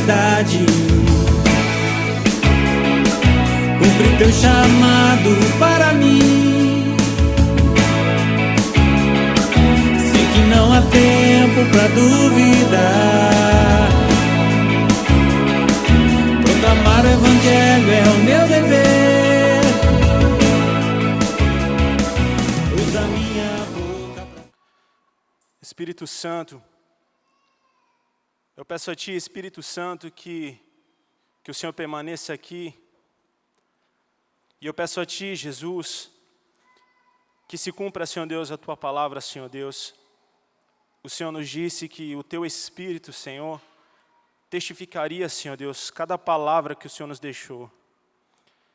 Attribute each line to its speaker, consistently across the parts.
Speaker 1: verdade. Cumpre teu chamado para mim. Sei que não há tempo pra duvidar. Proclamar o evangelho é o meu dever. Usa minha boca pra...
Speaker 2: Espírito Santo, eu peço a Ti, Espírito Santo, que o Senhor permaneça aqui. E eu peço a Ti, Jesus, que se cumpra, Senhor Deus, a Tua palavra, Senhor Deus. O Senhor nos disse que o Teu Espírito, Senhor, testificaria, Senhor Deus, cada palavra que o Senhor nos deixou.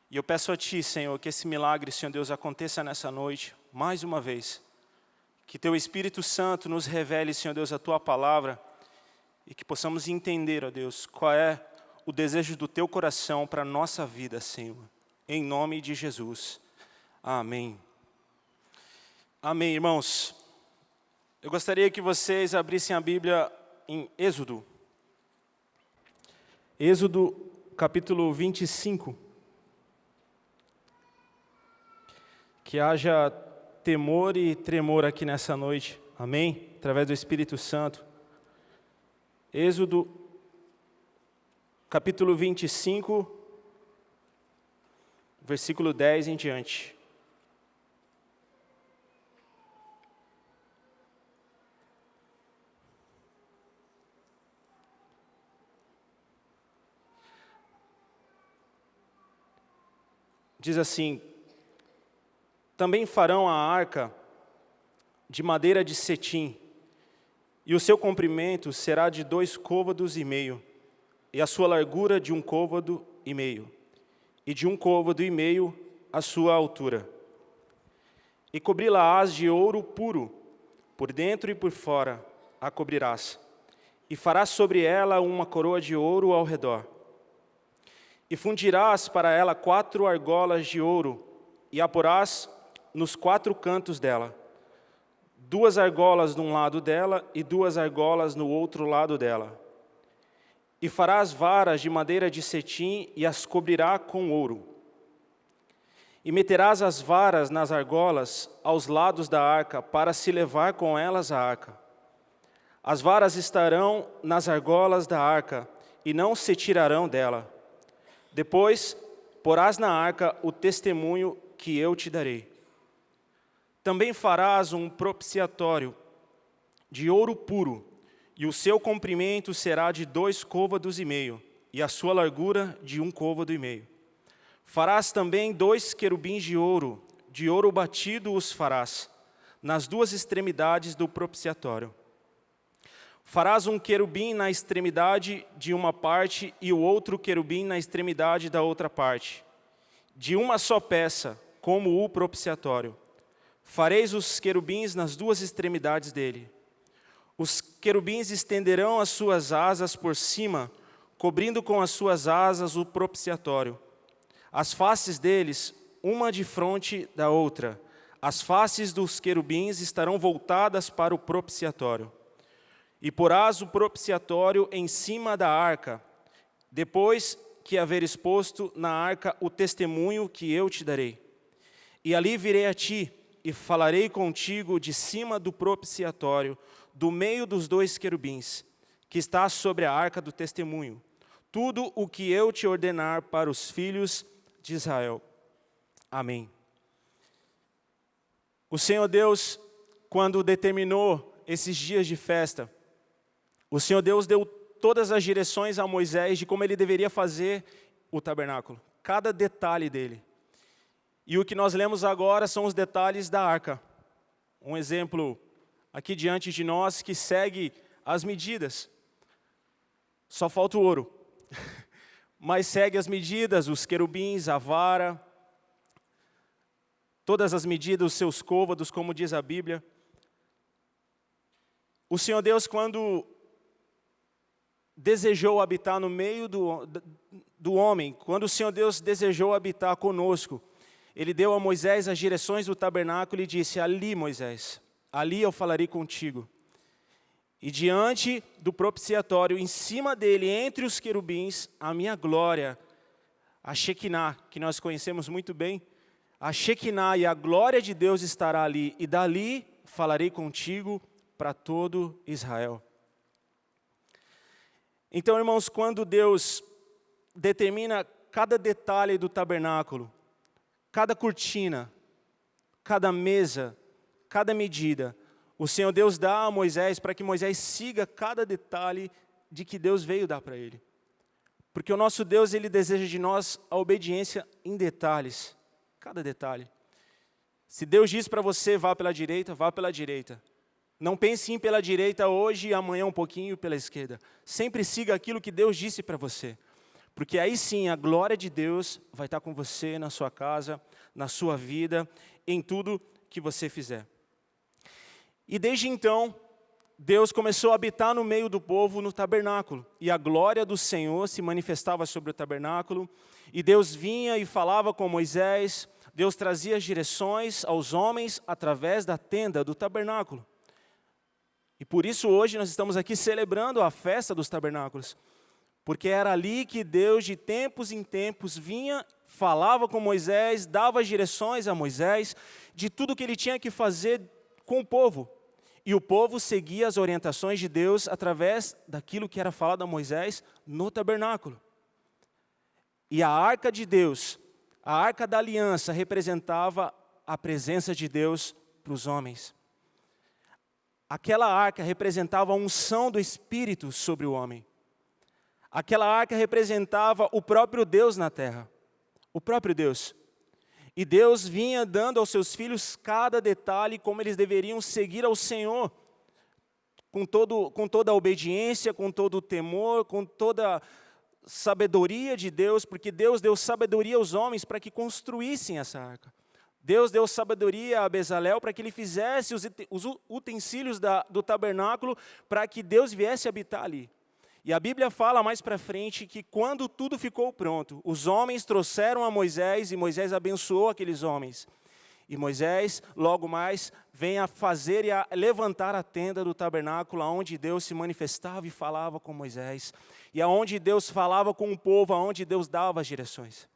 Speaker 2: E eu peço a Ti, Senhor, que esse milagre, Senhor Deus, aconteça nessa noite, mais uma vez. Que Teu Espírito Santo nos revele, Senhor Deus, a Tua palavra e que possamos entender, ó Deus, qual é o desejo do Teu coração para a nossa vida, Senhor. Em nome de Jesus. Amém. Amém, irmãos. Eu gostaria que vocês abrissem a Bíblia em Êxodo. Êxodo, capítulo 25. Que haja temor e tremor aqui nessa noite. Amém? Através do Espírito Santo. Êxodo, capítulo 25, versículo 10 em diante. Diz assim: também farão a arca de madeira de cetim, e o seu comprimento será de 2,5 côvados, e a sua largura de 1,5 côvado, e de 1,5 côvado a sua altura. E cobri-la-ás de ouro puro, por dentro e por fora a cobrirás, e farás sobre ela uma coroa de ouro ao redor. E fundirás para ela 4 argolas de ouro, e a porás nos 4 cantos dela, 2 argolas de um lado dela e 2 argolas no outro lado dela. E farás varas de madeira de cetim e as cobrirá com ouro. E meterás as varas nas argolas aos lados da arca, para se levar com elas a arca. As varas estarão nas argolas da arca, e não se tirarão dela. Depois porás na arca o testemunho que eu te darei. Também farás um propiciatório de ouro puro, e o seu comprimento será de 2,5 côvados, e a sua largura de 1,5 côvado. Farás também 2 querubins de ouro batido os farás, nas 2 extremidades do propiciatório. Farás um querubim na extremidade de uma parte, e o outro querubim na extremidade da outra parte, de uma só peça, como o propiciatório. Fareis os querubins nas 2 extremidades dele. Os querubins estenderão as suas asas por cima, cobrindo com as suas asas o propiciatório. As faces deles, uma de fronte da outra. As faces dos querubins estarão voltadas para o propiciatório. E porás o propiciatório em cima da arca, depois que haveres posto na arca o testemunho que eu te darei. E ali virei a ti, e falarei contigo de cima do propiciatório, do meio dos 2 querubins, que está sobre a arca do testemunho, tudo o que eu te ordenar para os filhos de Israel. Amém. O Senhor Deus, quando determinou esses dias de festa, o Senhor Deus deu todas as direções a Moisés de como ele deveria fazer o tabernáculo, cada detalhe dele. E o que nós lemos agora são os detalhes da arca. Um exemplo aqui diante de nós que segue as medidas. Só falta o ouro. Mas segue as medidas, os querubins, a vara, todas as medidas, os seus côvados, como diz a Bíblia. O Senhor Deus, quando desejou habitar no meio do homem, quando o Senhor Deus desejou habitar conosco, Ele deu a Moisés as direções do tabernáculo e disse: ali, Moisés, ali eu falarei contigo. E diante do propiciatório, em cima dele, entre os querubins, a minha glória, a Shekinah, que nós conhecemos muito bem, a Shekinah e a glória de Deus estará ali, e dali falarei contigo para todo Israel. Então, irmãos, quando Deus determina cada detalhe do tabernáculo, cada cortina, cada mesa, cada medida, o Senhor Deus dá a Moisés para que Moisés siga cada detalhe de que Deus veio dar para ele. Porque o nosso Deus, Ele deseja de nós a obediência em detalhes, cada detalhe. Se Deus diz para você, vá pela direita, vá pela direita. Não pense em ir pela direita hoje e amanhã um pouquinho pela esquerda. Sempre siga aquilo que Deus disse para você. Porque aí sim, a glória de Deus vai estar com você, na sua casa, na sua vida, em tudo que você fizer. E desde então, Deus começou a habitar no meio do povo no tabernáculo. E a glória do Senhor se manifestava sobre o tabernáculo. E Deus vinha e falava com Moisés. Deus trazia as direções aos homens através da tenda do tabernáculo. E por isso hoje nós estamos aqui celebrando a festa dos tabernáculos. Porque era ali que Deus de tempos em tempos vinha, falava com Moisés, dava as direções a Moisés de tudo que ele tinha que fazer com o povo. E o povo seguia as orientações de Deus através daquilo que era falado a Moisés no tabernáculo. E a arca de Deus, a arca da aliança, representava a presença de Deus para os homens. Aquela arca representava a unção do Espírito sobre o homem. Aquela arca representava o próprio Deus na terra. O próprio Deus. E Deus vinha dando aos seus filhos cada detalhe como eles deveriam seguir ao Senhor. Com toda a obediência, com todo o temor, com toda a sabedoria de Deus, porque Deus deu sabedoria aos homens para que construíssem essa arca. Deus deu sabedoria a Bezalel para que ele fizesse os utensílios do tabernáculo para que Deus viesse habitar ali. E a Bíblia fala mais para frente que quando tudo ficou pronto, os homens trouxeram a Moisés e Moisés abençoou aqueles homens. E Moisés, logo mais, vem a fazer e a levantar a tenda do tabernáculo, onde Deus se manifestava e falava com Moisés. E aonde Deus falava com o povo, aonde Deus dava as direções.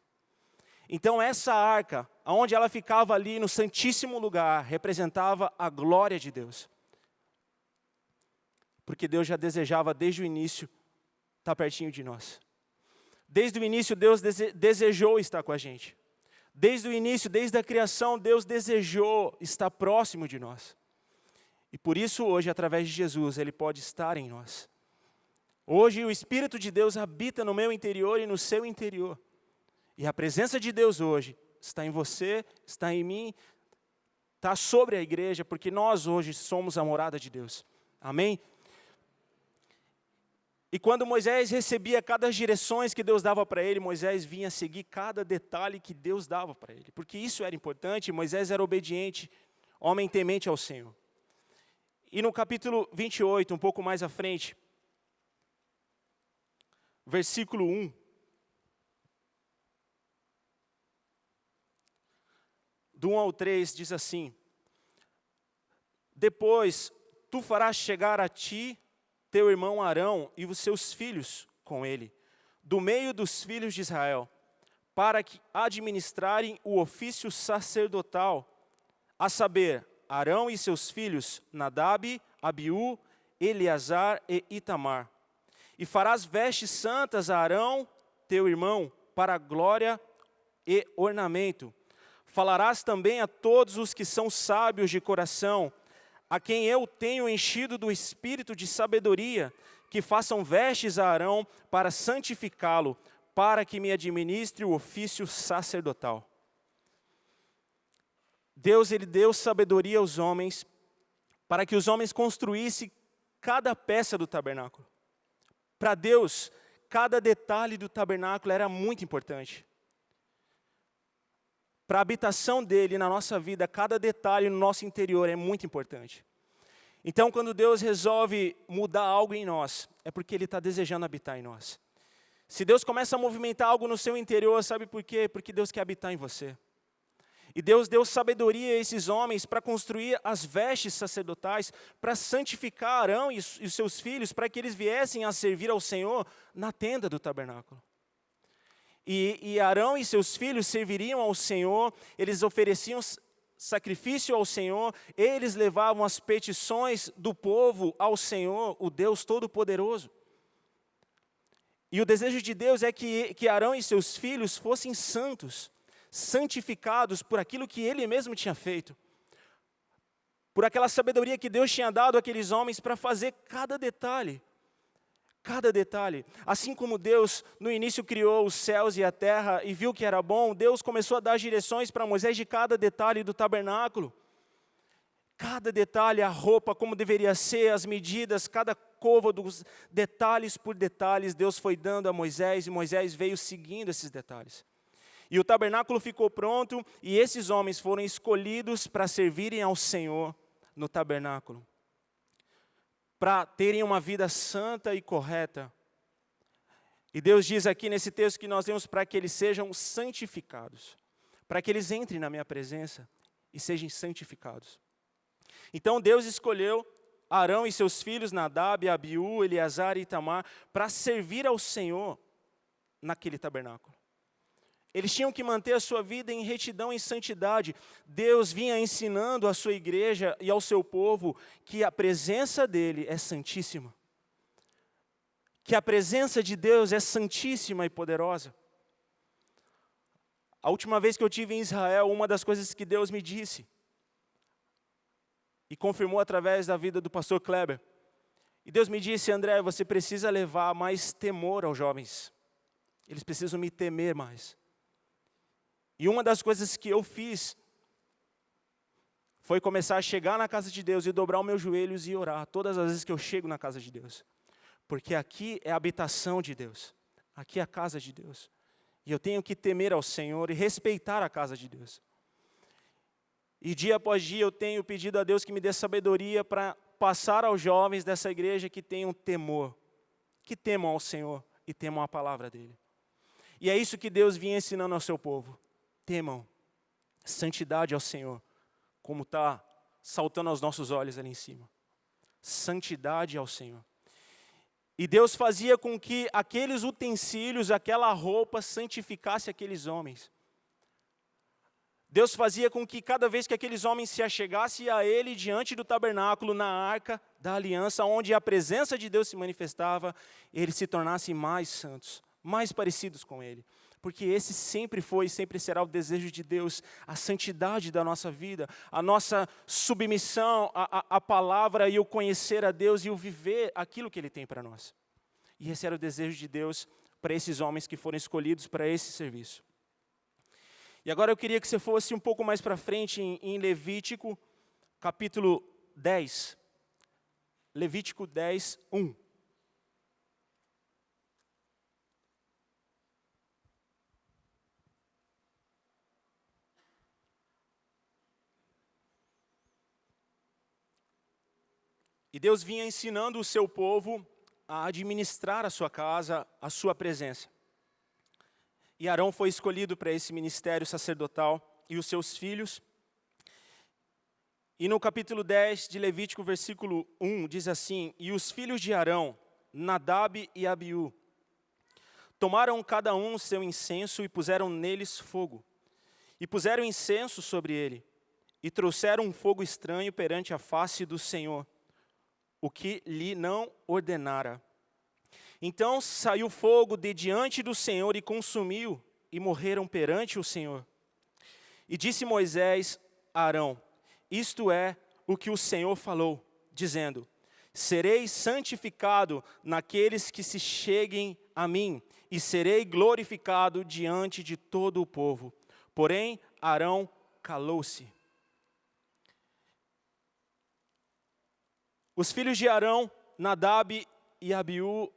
Speaker 2: Então essa arca, aonde ela ficava ali no santíssimo lugar, representava a glória de Deus. Porque Deus já desejava desde o início estar pertinho de nós. Desde o início Deus desejou estar com a gente. Desde o início, desde a criação, Deus desejou estar próximo de nós. E por isso hoje, através de Jesus, Ele pode estar em nós. Hoje o Espírito de Deus habita no meu interior e no seu interior. E a presença de Deus hoje está em você, está em mim, está sobre a igreja, porque nós hoje somos a morada de Deus. Amém? E quando Moisés recebia cada direções que Deus dava para ele, Moisés vinha seguir cada detalhe que Deus dava para ele. Porque isso era importante, Moisés era obediente, homem temente ao Senhor. E no capítulo 28, um pouco mais à frente, versículo 1. Do 1 ao 3 diz assim: Depois tu farás chegar a ti teu irmão Arão e os seus filhos com ele, do meio dos filhos de Israel, para que administrarem o ofício sacerdotal, a saber, Arão e seus filhos, Nadab, Abiú, Eleazar e Itamar. E farás vestes santas a Arão, teu irmão, para a glória e ornamento. Falarás também a todos os que são sábios de coração, a quem eu tenho enchido do espírito de sabedoria, que façam vestes a Arão para santificá-lo, para que me administre o ofício sacerdotal. Deus, Ele deu sabedoria aos homens, para que os homens construíssem cada peça do tabernáculo. Para Deus, cada detalhe do tabernáculo era muito importante. Para a habitação dele na nossa vida, cada detalhe no nosso interior é muito importante. Então, quando Deus resolve mudar algo em nós, é porque Ele está desejando habitar em nós. Se Deus começa a movimentar algo no seu interior, sabe por quê? Porque Deus quer habitar em você. E Deus deu sabedoria a esses homens para construir as vestes sacerdotais, para santificar Arão e os seus filhos, para que eles viessem a servir ao Senhor na tenda do tabernáculo. E Arão e seus filhos serviriam ao Senhor, eles ofereciam sacrifício ao Senhor, eles levavam as petições do povo ao Senhor, o Deus Todo-Poderoso. E o desejo de Deus é que Arão e seus filhos fossem santos, santificados por aquilo que Ele mesmo tinha feito, por aquela sabedoria que Deus tinha dado àqueles homens para fazer cada detalhe. Assim como Deus no início criou os céus e a terra e viu que era bom, Deus começou a dar direções para Moisés de cada detalhe do tabernáculo. Cada detalhe, a roupa, como deveria ser, as medidas, cada côvado, detalhes por detalhes, Deus foi dando a Moisés e Moisés veio seguindo esses detalhes. E o tabernáculo ficou pronto e esses homens foram escolhidos para servirem ao Senhor no tabernáculo, para terem uma vida santa e correta. E Deus diz aqui nesse texto que nós temos para que eles sejam santificados, para que eles entrem na minha presença e sejam santificados. Então Deus escolheu Arão e seus filhos, Nadab, Abiú, Eleazar e Itamar, para servir ao Senhor naquele tabernáculo. Eles tinham que manter a sua vida em retidão e santidade. Deus vinha ensinando à sua igreja e ao seu povo que a presença dele é santíssima. Que a presença de Deus é santíssima e poderosa. A última vez que eu estive em Israel, uma das coisas que Deus me disse, e confirmou através da vida do pastor Kleber, e Deus me disse: André, você precisa levar mais temor aos jovens. Eles precisam me temer mais. E uma das coisas que eu fiz foi começar a chegar na casa de Deus e dobrar os meus joelhos e orar todas as vezes que eu chego na casa de Deus. Porque aqui é a habitação de Deus, aqui é a casa de Deus. E eu tenho que temer ao Senhor e respeitar a casa de Deus. E dia após dia eu tenho pedido a Deus que me dê sabedoria para passar aos jovens dessa igreja que tenham temor, que temam ao Senhor e temam a palavra dEle. E é isso que Deus vinha ensinando ao seu povo. Temam, santidade ao Senhor, como está saltando aos nossos olhos ali em cima. Santidade ao Senhor. E Deus fazia com que aqueles utensílios, aquela roupa, santificasse aqueles homens. Deus fazia com que cada vez que aqueles homens se achegassem a Ele diante do tabernáculo, na arca da aliança, onde a presença de Deus se manifestava, eles se tornassem mais santos, mais parecidos com Ele. Porque esse sempre foi e sempre será o desejo de Deus, a santidade da nossa vida, a nossa submissão à palavra e o conhecer a Deus e o viver aquilo que Ele tem para nós. E esse era o desejo de Deus para esses homens que foram escolhidos para esse serviço. E agora eu queria que você fosse um pouco mais para frente em Levítico, capítulo 10. Levítico 10, 1. E Deus vinha ensinando o seu povo a administrar a sua casa, a sua presença. E Arão foi escolhido para esse ministério sacerdotal e os seus filhos. E no capítulo 10 de Levítico, versículo 1, diz assim: E os filhos de Arão, Nadab e Abiú, tomaram cada um seu incenso e puseram neles fogo. E puseram incenso sobre ele, e trouxeram um fogo estranho perante a face do Senhor, o que lhe não ordenara. Então saiu fogo de diante do Senhor e consumiu, e morreram perante o Senhor. E disse Moisés a Arão: Isto é o que o Senhor falou, dizendo: Serei santificado naqueles que se cheguem a mim, e serei glorificado diante de todo o povo. Porém, Arão calou-se. Os filhos de Arão, Nadab e Abiú,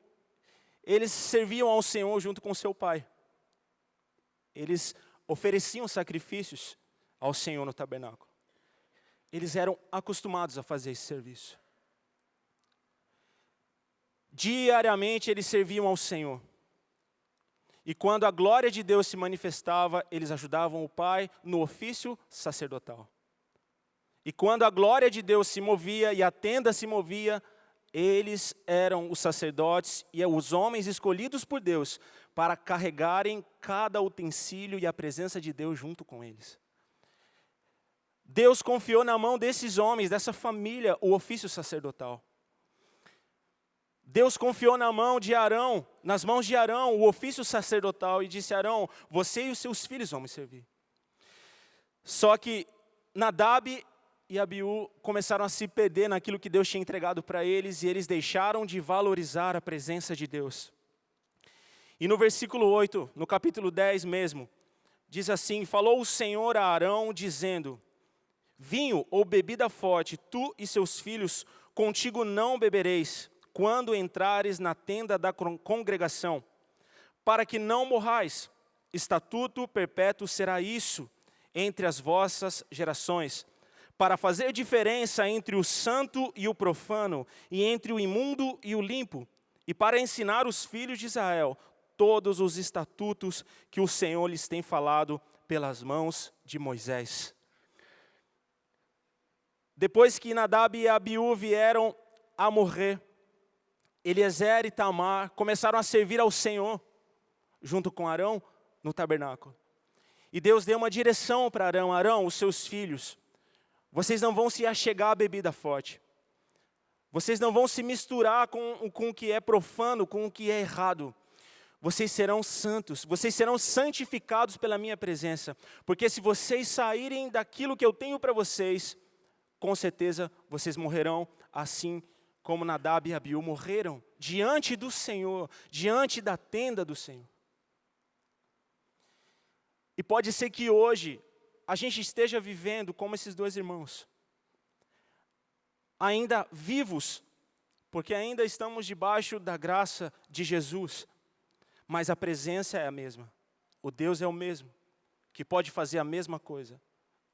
Speaker 2: eles serviam ao Senhor junto com seu pai. Eles ofereciam sacrifícios ao Senhor no tabernáculo. Eles eram acostumados a fazer esse serviço. Diariamente eles serviam ao Senhor. E quando a glória de Deus se manifestava, eles ajudavam o Pai no ofício sacerdotal. E quando a glória de Deus se movia e a tenda se movia, eles eram os sacerdotes e os homens escolhidos por Deus para carregarem cada utensílio e a presença de Deus junto com eles. Deus confiou na mão desses homens, dessa família, o ofício sacerdotal. Deus confiou na mão de Arão, nas mãos de Arão, o ofício sacerdotal, e disse: Arão, você e os seus filhos vão me servir. Só que Nadab e Abiú começaram a se perder naquilo que Deus tinha entregado para eles, e eles deixaram de valorizar a presença de Deus. E no versículo 8, no capítulo 10 mesmo, diz assim: falou o Senhor a Arão, dizendo: vinho ou bebida forte, tu e seus filhos contigo não bebereis, quando entrares na tenda da congregação, para que não morrais. Estatuto perpétuo será isso entre as vossas gerações, para fazer diferença entre o santo e o profano, e entre o imundo e o limpo, e para ensinar os filhos de Israel todos os estatutos que o Senhor lhes tem falado pelas mãos de Moisés. Depois que Nadab e Abiú vieram a morrer, Eliezer e Tamar começaram a servir ao Senhor, junto com Arão, no tabernáculo. E Deus deu uma direção para Arão: Arão, os seus filhos, vocês não vão se achegar à bebida forte. Vocês não vão se misturar com o que é profano, com o que é errado. Vocês serão santos, vocês serão santificados pela minha presença. Porque se vocês saírem daquilo que eu tenho para vocês, com certeza vocês morrerão assim como Nadab e Abiú morreram, diante do Senhor, diante da tenda do Senhor. E pode ser que hoje a gente esteja vivendo como esses dois irmãos, ainda vivos, porque ainda estamos debaixo da graça de Jesus, mas a presença é a mesma, o Deus é o mesmo, que pode fazer a mesma coisa,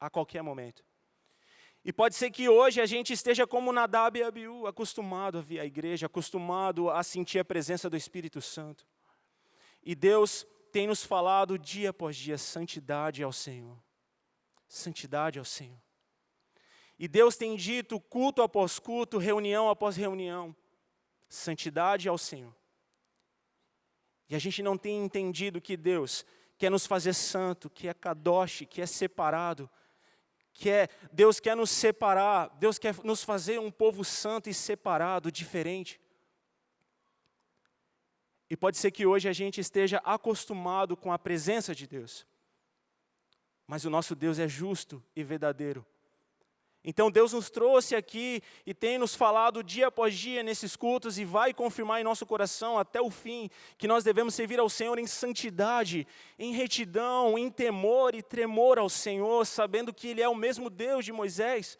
Speaker 2: a qualquer momento. E pode ser que hoje a gente esteja como Nadab e Abiú, acostumado a vir à igreja, acostumado a sentir a presença do Espírito Santo. E Deus tem nos falado dia após dia: santidade ao Senhor. Santidade ao Senhor. E Deus tem dito, culto após culto, reunião após reunião: santidade ao Senhor. E a gente não tem entendido que Deus quer nos fazer santo, que é kadosh, que é separado, Deus quer nos separar, Deus quer nos fazer um povo santo e separado, diferente. E pode ser que hoje a gente esteja acostumado com a presença de Deus, mas o nosso Deus é justo e verdadeiro. Então Deus nos trouxe aqui e tem nos falado dia após dia nesses cultos, e vai confirmar em nosso coração até o fim que nós devemos servir ao Senhor em santidade, em retidão, em temor e tremor ao Senhor, sabendo que Ele é o mesmo Deus de Moisés,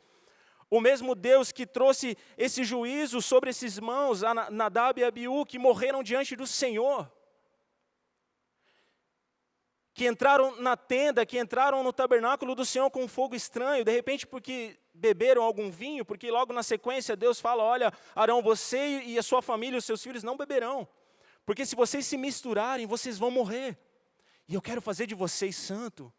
Speaker 2: o mesmo Deus que trouxe esse juízo sobre esses irmãos, Nadab e Abiú, que morreram diante do Senhor, que entraram na tenda, que entraram no tabernáculo do Senhor com um fogo estranho, de repente porque beberam algum vinho, porque logo na sequência Deus fala: olha, Arão, você e a sua família, os seus filhos não beberão, porque se vocês se misturarem, vocês vão morrer, e eu quero fazer de vocês santo,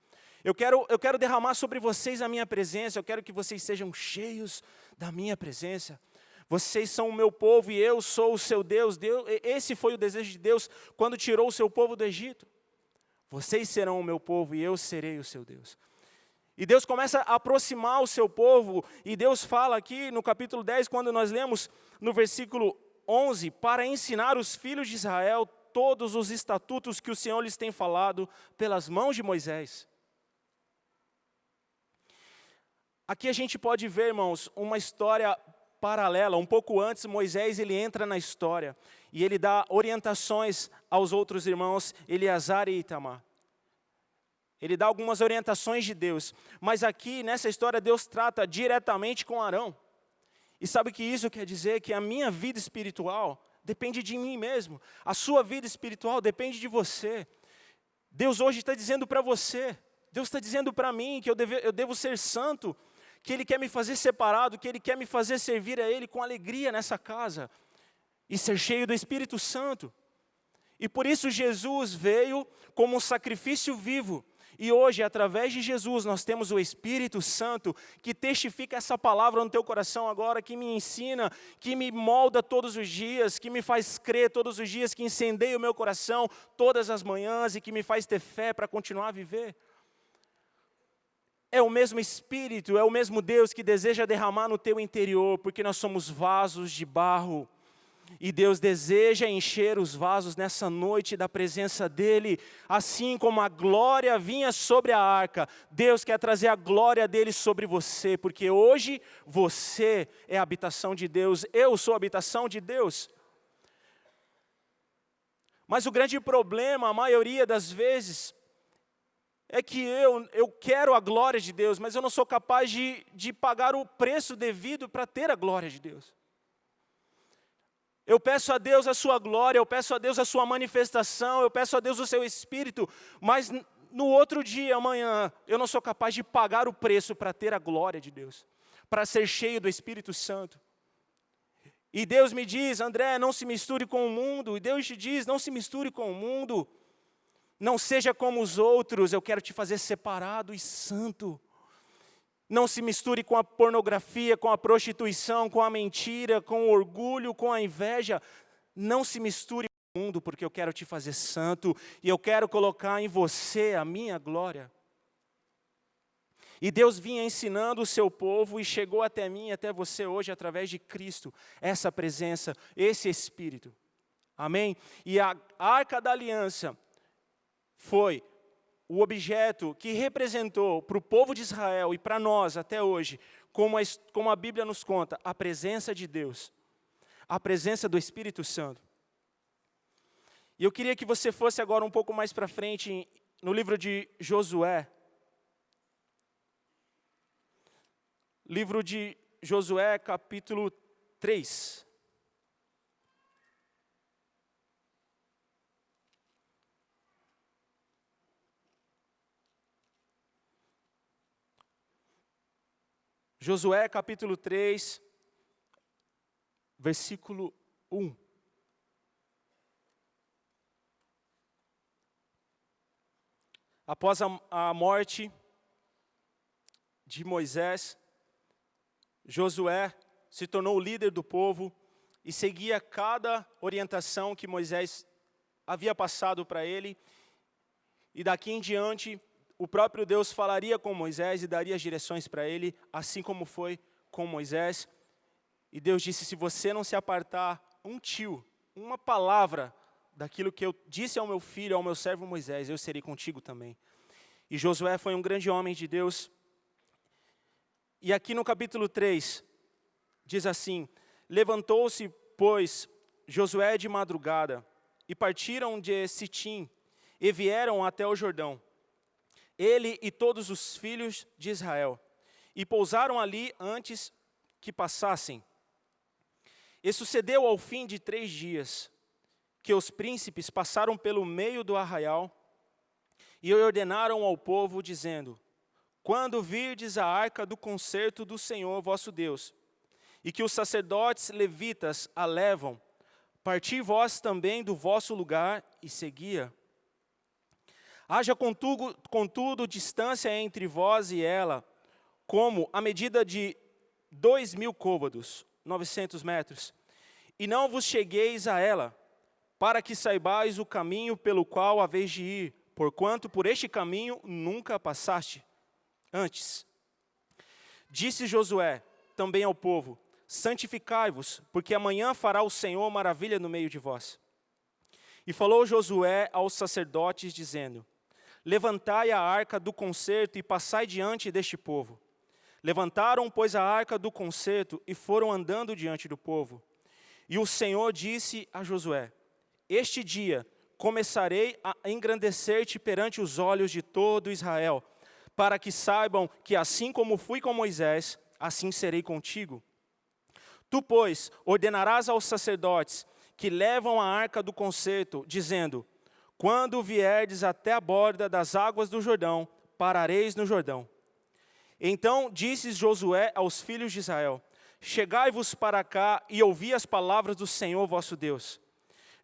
Speaker 2: eu quero derramar sobre vocês a minha presença, eu quero que vocês sejam cheios da minha presença. Vocês são o meu povo e eu sou o seu Deus. Esse foi o desejo de Deus quando tirou o seu povo do Egito. Vocês serão o meu povo e eu serei o seu Deus. E Deus começa a aproximar o seu povo, e Deus fala aqui no capítulo 10, quando nós lemos no versículo 11, para ensinar os filhos de Israel todos os estatutos que o Senhor lhes tem falado pelas mãos de Moisés. Aqui a gente pode ver, irmãos, uma história paralela. Um pouco antes, Moisés ele entra na história e ele dá orientações aos outros irmãos, Eleazar e Itamar. Ele dá algumas orientações de Deus, mas aqui nessa história Deus trata diretamente com Arão. E sabe o que isso quer dizer? Que a minha vida espiritual depende de mim mesmo, a sua vida espiritual depende de você. Deus hoje está dizendo para você, Deus está dizendo para mim que eu devo ser santo, que Ele quer me fazer separado, que Ele quer me fazer servir a Ele com alegria nessa casa, e ser cheio do Espírito Santo. E por isso Jesus veio como um sacrifício vivo. E hoje, através de Jesus, nós temos o Espírito Santo que testifica essa palavra no teu coração agora, que me ensina, que me molda todos os dias, que me faz crer todos os dias, que incendeia o meu coração todas as manhãs e que me faz ter fé para continuar a viver. É o mesmo Espírito, é o mesmo Deus que deseja derramar no teu interior, porque nós somos vasos de barro. E Deus deseja encher os vasos nessa noite da presença dEle, assim como a glória vinha sobre a arca. Deus quer trazer a glória dEle sobre você, porque hoje você é a habitação de Deus, eu sou a habitação de Deus. Mas o grande problema, a maioria das vezes, é que eu quero a glória de Deus, mas eu não sou capaz de pagar o preço devido para ter a glória de Deus. Eu peço a Deus a sua glória, eu peço a Deus a sua manifestação, eu peço a Deus o seu Espírito, mas no outro dia, amanhã, eu não sou capaz de pagar o preço para ter a glória de Deus, para ser cheio do Espírito Santo. E Deus me diz, André, não se misture com o mundo, e Deus te diz, não se misture com o mundo, não seja como os outros, eu quero te fazer separado e santo. Não se misture com a pornografia, com a prostituição, com a mentira, com o orgulho, com a inveja. Não se misture com o mundo, porque eu quero te fazer santo e eu quero colocar em você a minha glória. E Deus vinha ensinando o seu povo e chegou até mim, até você hoje, através de Cristo, essa presença, esse Espírito. Amém? E a Arca da Aliança foi o objeto que representou para o povo de Israel e para nós até hoje, como a Bíblia nos conta, a presença de Deus, a presença do Espírito Santo. E eu queria que você fosse agora um pouco mais para frente no livro de Josué. Livro de Josué, capítulo 3. Josué capítulo 3, versículo 1. Após a morte de Moisés, Josué se tornou o líder do povo e seguia cada orientação que Moisés havia passado para ele. E daqui em diante, o próprio Deus falaria com Moisés e daria as direções para ele, assim como foi com Moisés. E Deus disse, se você não se apartar um tio, uma palavra daquilo que eu disse ao meu filho, ao meu servo Moisés, eu serei contigo também. E Josué foi um grande homem de Deus. E aqui no capítulo 3, diz assim, levantou-se, pois, Josué de madrugada, e partiram de Sitim, e vieram até o Jordão, ele e todos os filhos de Israel, e pousaram ali antes que passassem. E sucedeu ao fim de 3 dias, que os príncipes passaram pelo meio do arraial, e ordenaram ao povo, dizendo, quando virdes a arca do concerto do Senhor vosso Deus, e que os sacerdotes levitas a levam, parti vós também do vosso lugar e seguia. Haja contudo distância entre vós e ela, como a medida de 2.000 côvados, 900 metros, e não vos chegueis a ela, para que saibais o caminho pelo qual haveis de ir, porquanto por este caminho nunca passaste antes. Disse Josué também ao povo, santificai-vos, porque amanhã fará o Senhor maravilha no meio de vós. E falou Josué aos sacerdotes, dizendo, levantai a arca do concerto e passai diante deste povo. Levantaram, pois, a arca do concerto e foram andando diante do povo. E o Senhor disse a Josué, este dia começarei a engrandecer-te perante os olhos de todo Israel, para que saibam que assim como fui com Moisés, assim serei contigo. Tu, pois, ordenarás aos sacerdotes que levam a arca do concerto, dizendo, quando vierdes até a borda das águas do Jordão, parareis no Jordão. Então disse Josué aos filhos de Israel, chegai-vos para cá e ouvi as palavras do Senhor vosso Deus.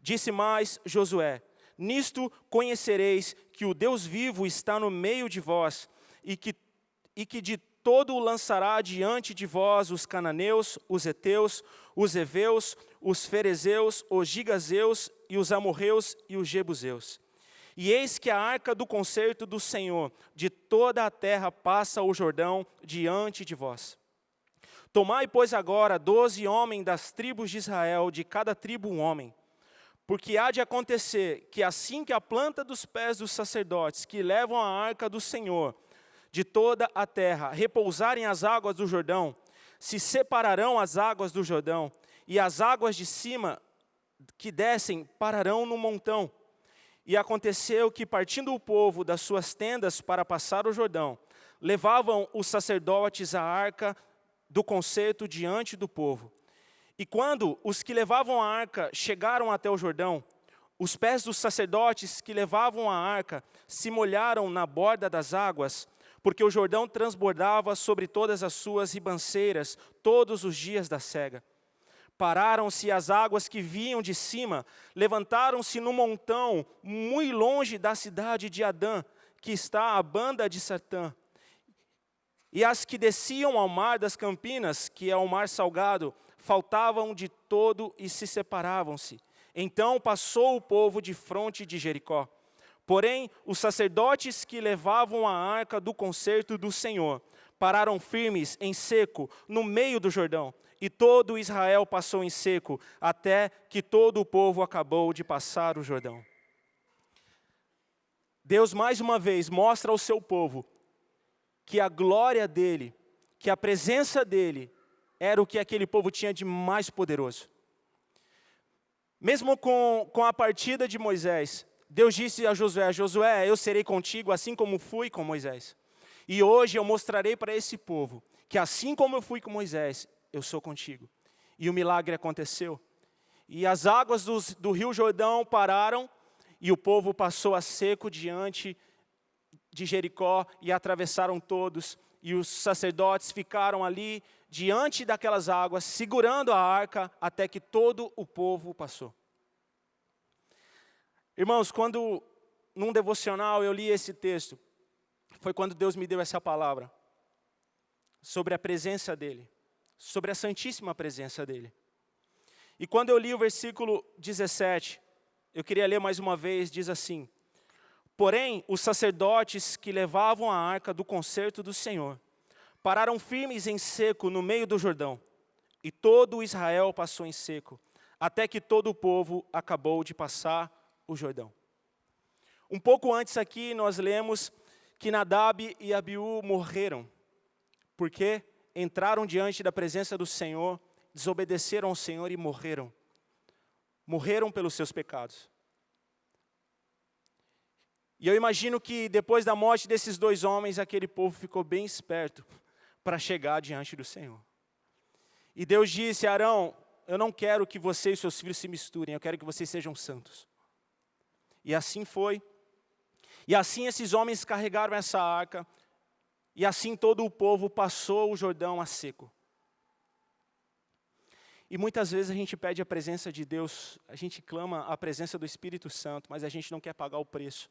Speaker 2: Disse mais Josué: nisto conhecereis que o Deus vivo está no meio de vós, e que de todo lançará diante de vós os cananeus, os heteus, os heveus, os ferezeus, os gigazeus, e os amorreus e os jebuseus. E eis que a arca do concerto do Senhor de toda a terra passa o Jordão diante de vós. Tomai, pois, agora 12 homens das tribos de Israel, de cada tribo um homem. Porque há de acontecer que assim que a planta dos pés dos sacerdotes que levam a arca do Senhor de toda a terra repousarem as águas do Jordão, se separarão as águas do Jordão, e as águas de cima que descem pararão no montão. E aconteceu que, partindo o povo das suas tendas para passar o Jordão, levavam os sacerdotes a arca do concerto diante do povo. E quando os que levavam a arca chegaram até o Jordão, os pés dos sacerdotes que levavam a arca se molharam na borda das águas, porque o Jordão transbordava sobre todas as suas ribanceiras todos os dias da sega. Pararam-se as águas que vinham de cima, levantaram-se no montão, muito longe da cidade de Adã, que está à banda de Sartã. E as que desciam ao mar das Campinas, que é o mar salgado, faltavam de todo e se separavam-se. Então passou o povo de fronte de Jericó. Porém, os sacerdotes que levavam a arca do concerto do Senhor pararam firmes em seco no meio do Jordão. E todo Israel passou em seco, até que todo o povo acabou de passar o Jordão. Deus mais uma vez mostra ao seu povo que a glória dele, que a presença dele, era o que aquele povo tinha de mais poderoso. Mesmo com a partida de Moisés, Deus disse a Josué: Josué, eu serei contigo assim como fui com Moisés. E hoje eu mostrarei para esse povo que assim como eu fui com Moisés, eu sou contigo. E o milagre aconteceu. E as águas do rio Jordão pararam, e o povo passou a seco diante de Jericó, e atravessaram todos. E os sacerdotes ficaram ali, diante daquelas águas, segurando a arca, até que todo o povo passou. Irmãos, quando num devocional eu li esse texto, foi quando Deus me deu essa palavra, sobre a presença dEle, sobre a santíssima presença dEle. E quando eu li o versículo 17, eu queria ler mais uma vez, diz assim: porém, os sacerdotes que levavam a arca do concerto do Senhor, pararam firmes em seco no meio do Jordão, e todo Israel passou em seco, até que todo o povo acabou de passar o Jordão. Um pouco antes aqui nós lemos que Nadab e Abiú morreram, porque entraram diante da presença do Senhor, desobedeceram ao Senhor e morreram. Morreram pelos seus pecados. E eu imagino que depois da morte desses dois homens, aquele povo ficou bem esperto para chegar diante do Senhor. E Deus disse: Arão, eu não quero que você e seus filhos se misturem, eu quero que vocês sejam santos. E assim foi. E assim esses homens carregaram essa arca, e assim todo o povo passou o Jordão a seco. E muitas vezes a gente pede a presença de Deus, a gente clama a presença do Espírito Santo, mas a gente não quer pagar o preço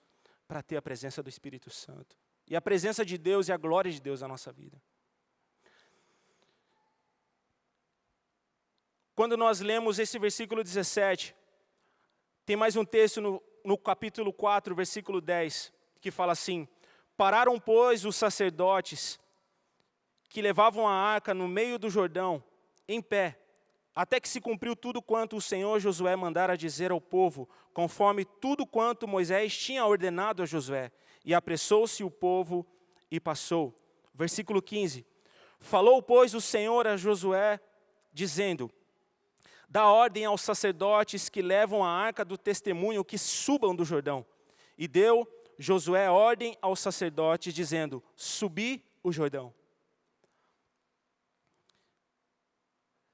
Speaker 2: para ter a presença do Espírito Santo. E a presença de Deus e a glória de Deus na nossa vida. Quando nós lemos esse versículo 17, tem mais um texto no capítulo 4, versículo 10, que fala assim: pararam, pois, os sacerdotes que levavam a arca no meio do Jordão, em pé, até que se cumpriu tudo quanto o Senhor Josué mandara dizer ao povo, conforme tudo quanto Moisés tinha ordenado a Josué. E apressou-se o povo e passou. Versículo 15. Falou, pois, o Senhor a Josué, dizendo: dá ordem aos sacerdotes que levam a arca do testemunho que subam do Jordão. E deu Josué ordem aos sacerdotes, dizendo: subi o Jordão.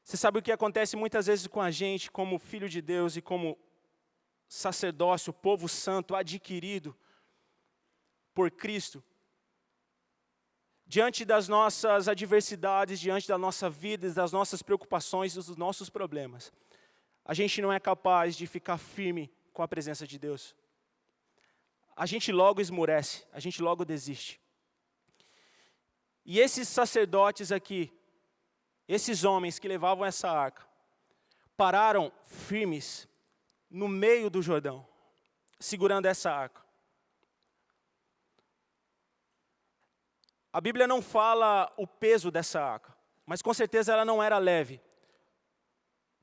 Speaker 2: Você sabe o que acontece muitas vezes com a gente, como filho de Deus e como sacerdócio, povo santo, adquirido por Cristo? Diante das nossas adversidades, diante da nossa vida, das nossas preocupações, dos nossos problemas, a gente não é capaz de ficar firme com a presença de Deus. A gente logo esmurece, a gente logo desiste. E esses sacerdotes aqui, esses homens que levavam essa arca, pararam firmes no meio do Jordão, segurando essa arca. A Bíblia não fala o peso dessa arca, mas com certeza ela não era leve.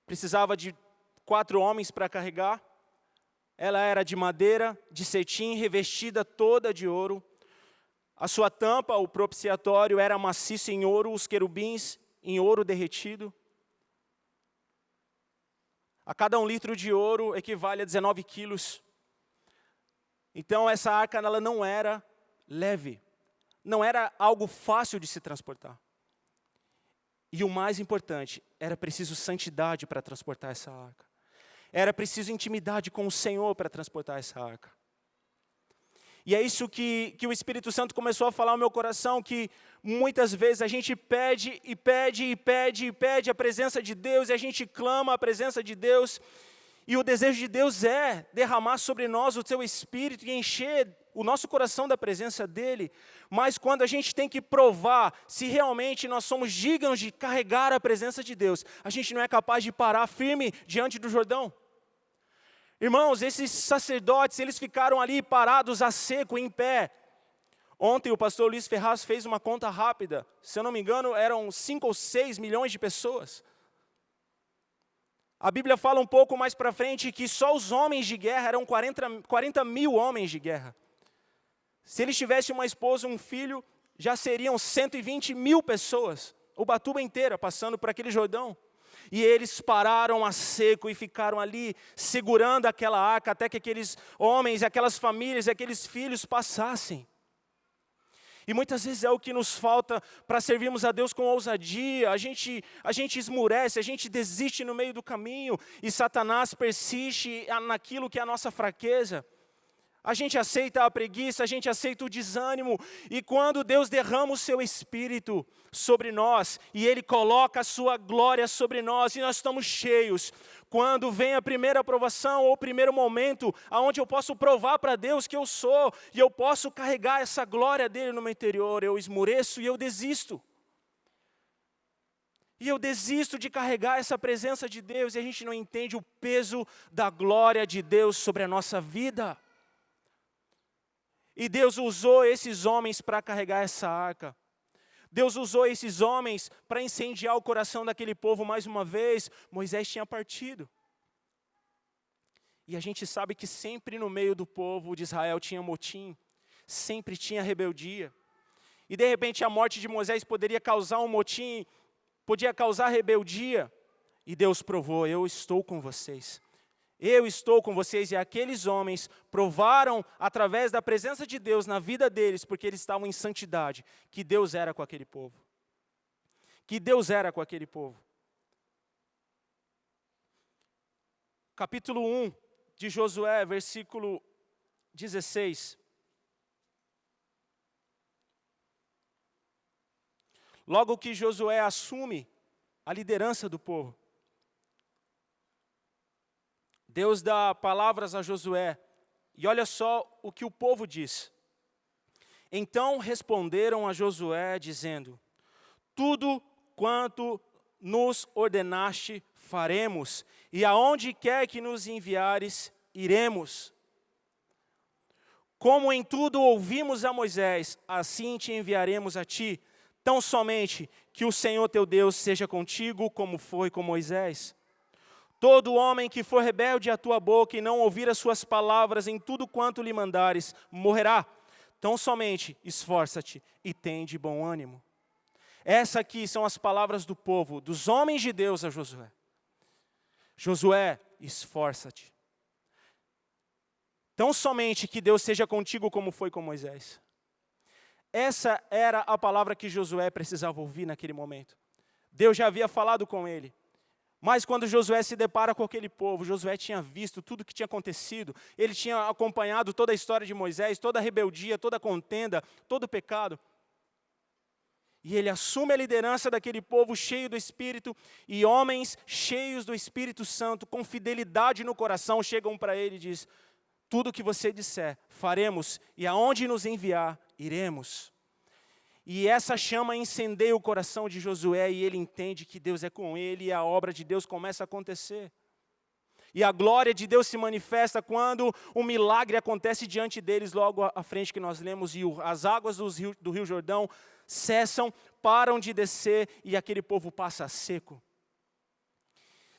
Speaker 2: Precisava de 4 homens para carregar. Ela era de madeira, de cetim, revestida toda de ouro. A sua tampa, o propiciatório, era maciço em ouro, os querubins em ouro derretido. A cada 1 litro de ouro equivale a 19 quilos. Então essa arca ela não era leve, não era algo fácil de se transportar. E o mais importante, era preciso santidade para transportar essa arca. Era preciso intimidade com o Senhor para transportar essa arca. E é isso que o Espírito Santo começou a falar no meu coração, que muitas vezes a gente pede e pede e pede e pede a presença de Deus, e a gente clama a presença de Deus, e o desejo de Deus é derramar sobre nós o seu Espírito e encher o nosso coração da presença dEle, mas quando a gente tem que provar se realmente nós somos dignos de carregar a presença de Deus, a gente não é capaz de parar firme diante do Jordão. Irmãos, esses sacerdotes, eles ficaram ali parados a seco, em pé. Ontem o pastor Luiz Ferraz fez uma conta rápida, se eu não me engano eram 5 ou 6 milhões de pessoas. A Bíblia fala um pouco mais para frente que só os homens de guerra eram 40 mil homens de guerra. Se eles tivessem uma esposa e um filho, já seriam 120 mil pessoas, Ubatuba inteira passando por aquele Jordão. E eles pararam a seco e ficaram ali segurando aquela arca até que aqueles homens, aquelas famílias, aqueles filhos passassem. E muitas vezes é o que nos falta para servirmos a Deus com ousadia. A gente esmurece, a gente desiste no meio do caminho e Satanás persiste naquilo que é a nossa fraqueza. A gente aceita a preguiça, a gente aceita o desânimo, e quando Deus derrama o seu Espírito sobre nós, e Ele coloca a sua glória sobre nós, e nós estamos cheios, quando vem a primeira aprovação, ou o primeiro momento, onde eu posso provar para Deus que eu sou, e eu posso carregar essa glória dEle no meu interior, eu esmoreço e eu desisto. E eu desisto de carregar essa presença de Deus, e a gente não entende o peso da glória de Deus sobre a nossa vida. E Deus usou esses homens para carregar essa arca. Deus usou esses homens para incendiar o coração daquele povo mais uma vez. Moisés tinha partido. E a gente sabe que sempre no meio do povo de Israel tinha motim. Sempre tinha rebeldia. E de repente a morte de Moisés poderia causar um motim, podia causar rebeldia. E Deus provou, eu estou com vocês. Eu estou com vocês, e aqueles homens provaram através da presença de Deus na vida deles, porque eles estavam em santidade, que Deus era com aquele povo. Que Deus era com aquele povo. Capítulo 1 de Josué, versículo 16. Logo que Josué assume a liderança do povo, Deus dá palavras a Josué, e olha só o que o povo diz. Então responderam a Josué, dizendo: tudo quanto nos ordenaste faremos, e aonde quer que nos enviares, iremos. Como em tudo ouvimos a Moisés, assim te enviaremos a ti, tão somente que o Senhor teu Deus seja contigo, como foi com Moisés. Todo homem que for rebelde à tua boca e não ouvir as suas palavras em tudo quanto lhe mandares, morrerá. Tão somente esforça-te e tem de bom ânimo. Essas aqui são as palavras do povo, dos homens de Deus a Josué. Josué, esforça-te. Tão somente que Deus seja contigo como foi com Moisés. Essa era a palavra que Josué precisava ouvir naquele momento. Deus já havia falado com ele. Mas quando Josué se depara com aquele povo, Josué tinha visto tudo o que tinha acontecido, ele tinha acompanhado toda a história de Moisés, toda a rebeldia, toda a contenda, todo o pecado. E ele assume a liderança daquele povo cheio do Espírito, e homens cheios do Espírito Santo, com fidelidade no coração, chegam para ele e dizem: tudo o que você disser, faremos, e aonde nos enviar, iremos. E essa chama incendeia o coração de Josué, e ele entende que Deus é com ele, e a obra de Deus começa a acontecer. E a glória de Deus se manifesta quando um milagre acontece diante deles, logo à frente que nós lemos, e as águas do Rio Jordão cessam, param de descer, e aquele povo passa seco.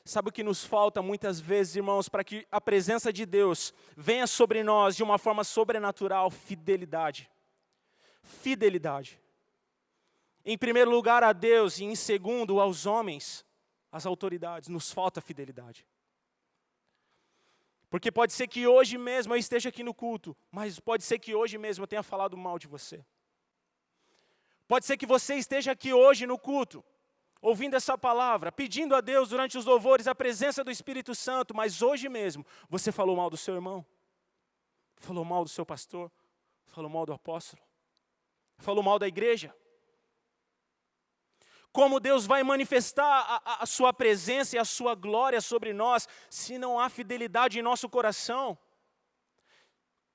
Speaker 2: Sabe o que nos falta muitas vezes, irmãos, para que a presença de Deus venha sobre nós de uma forma sobrenatural? Fidelidade. Fidelidade. Em primeiro lugar a Deus, e em segundo aos homens, às autoridades, nos falta fidelidade. Porque pode ser que hoje mesmo eu esteja aqui no culto, mas pode ser que hoje mesmo eu tenha falado mal de você. Pode ser que você esteja aqui hoje no culto, ouvindo essa palavra, pedindo a Deus durante os louvores a presença do Espírito Santo, mas hoje mesmo você falou mal do seu irmão, falou mal do seu pastor, falou mal do apóstolo, falou mal da igreja. Como Deus vai manifestar a sua presença e a sua glória sobre nós, se não há fidelidade em nosso coração?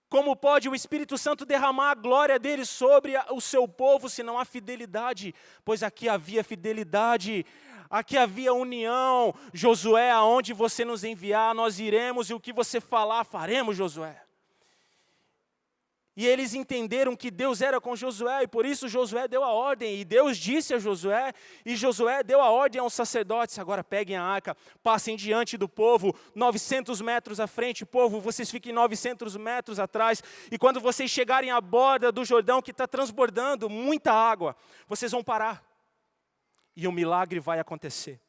Speaker 2: Como pode o Espírito Santo derramar a glória dele sobre o seu povo, se não há fidelidade? Pois aqui havia fidelidade, aqui havia união. Josué, aonde você nos enviar, nós iremos, e o que você falar, faremos, Josué. E eles entenderam que Deus era com Josué, e por isso Josué deu a ordem, e Deus disse a Josué, e Josué deu a ordem aos sacerdotes: agora peguem a arca, passem diante do povo, 900 metros à frente, povo, vocês fiquem 900 metros atrás, e quando vocês chegarem à borda do Jordão, que está transbordando muita água, vocês vão parar, e o milagre vai acontecer.